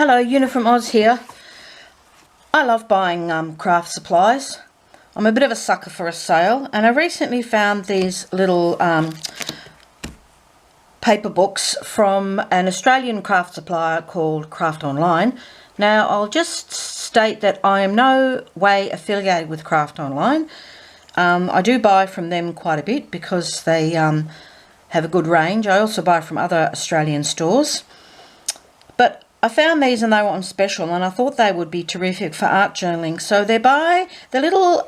Hello, Una from Oz here. I love buying craft supplies. I'm a bit of a sucker for a sale, and I recently found these little paper books from an Australian craft supplier called Craft Online. Now, I'll just state that I am no way affiliated with Craft Online. I do buy from them quite a bit because they have a good range. I also buy from other Australian stores. But I found these and they were on special, and I thought they would be terrific for art journaling. So they're little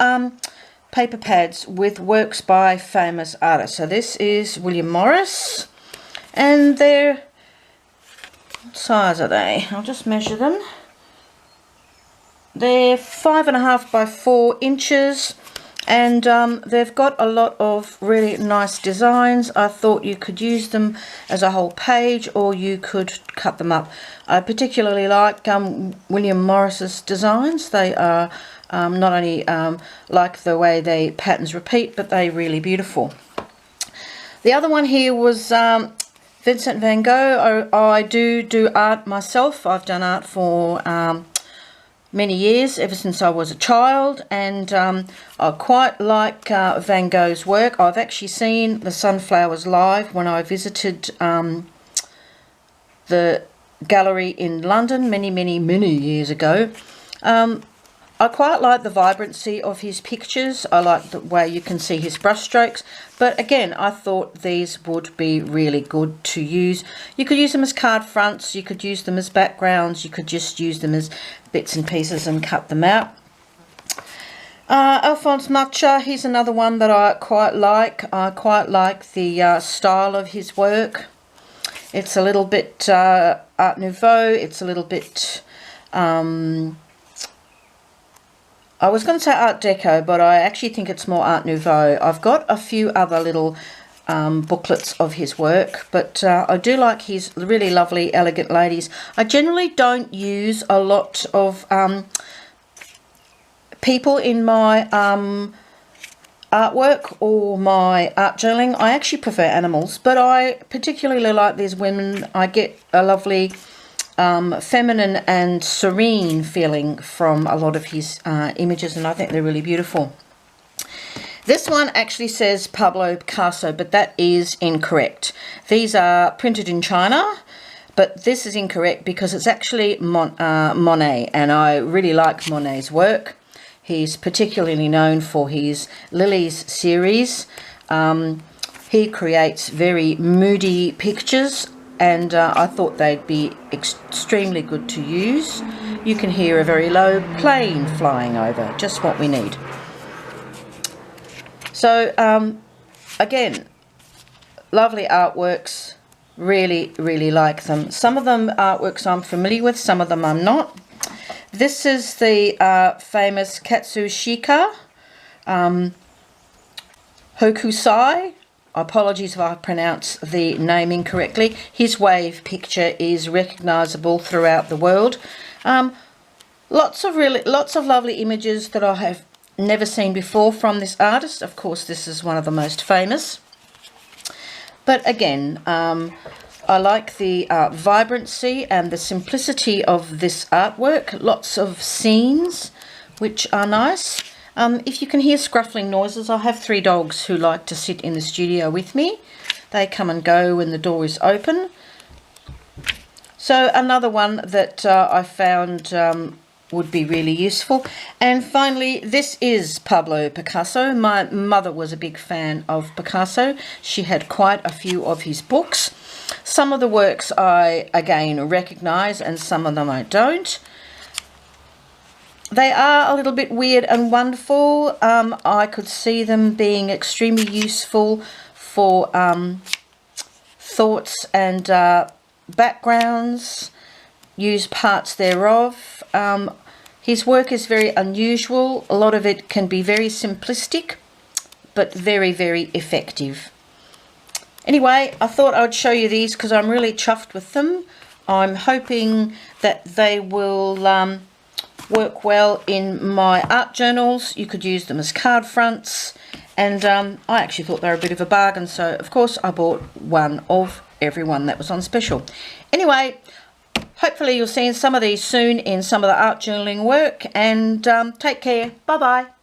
paper pads with works by famous artists. So this is William Morris, and they're, what size are they? I'll just measure them. They're 5.5 by 4 inches, and they've got a lot of really nice designs. I thought you could use them as a whole page, or you could cut them up. I particularly like William Morris's designs. They are not only like the way the patterns repeat, but they're really beautiful. The other one here was Vincent van Gogh. I do art myself. I've done art for many years, ever since I was a child, and I quite like Van Gogh's work. I've actually seen the sunflowers live when I visited the gallery in London many years ago. I quite like the vibrancy of his pictures. I like the way you can see his brushstrokes. But again, I thought these would be really good to use. You could use them as card fronts, you could use them as backgrounds, you could just use them as bits and pieces and cut them out. Alphonse Mucha, he's another one that I quite like. I quite like the style of his work. It's a little bit Art Nouveau, it's a little bit... I was going to say Art Deco, but I actually think it's more Art Nouveau. I've got a few other little booklets of his work, but I do like his really lovely, elegant ladies. I generally don't use a lot of people in my artwork or my art journaling. I actually prefer animals, but I particularly like these women. I get a lovely... feminine and serene feeling from a lot of his images, and I think they're really beautiful. This one actually says Pablo Picasso, but that is incorrect. These are printed in China, but this is incorrect because it's actually Monet, and I really like Monet's work. He's particularly known for his Lilies series. He creates very moody pictures, and I thought they'd be extremely good to use. You can hear a very low plane flying over, just what we need. So again, lovely artworks, really like them. Some of them artworks I'm familiar with, some of them I'm not. This is the famous Katsushika Hokusai. Apologies if I pronounce the name incorrectly. His wave picture is recognisable throughout the world. Lots of lovely images that I have never seen before from this artist. Of course, this is one of the most famous. But again, I like the vibrancy and the simplicity of this artwork. Lots of scenes, which are nice. If you can hear scruffling noises, I have 3 dogs who like to sit in the studio with me. They come and go when the door is open. So another one that I found would be really useful. And finally, this is Pablo Picasso. My mother was a big fan of Picasso. She had quite a few of his books. Some of the works I, again, recognise, and some of them I don't. They are a little bit weird and wonderful. I could see them being extremely useful for thoughts and backgrounds, use parts thereof. His work is very unusual. A lot of it can be very simplistic, but very effective. Anyway, I thought I'd show you these because I'm really chuffed with them. I'm hoping that they will... work well in my art journals. You could use them as card fronts, and I actually thought they were a bit of a bargain, so of course I bought one of every one that was on special. Anyway, hopefully you'll see some of these soon in some of the art journaling work, and take care. Bye bye.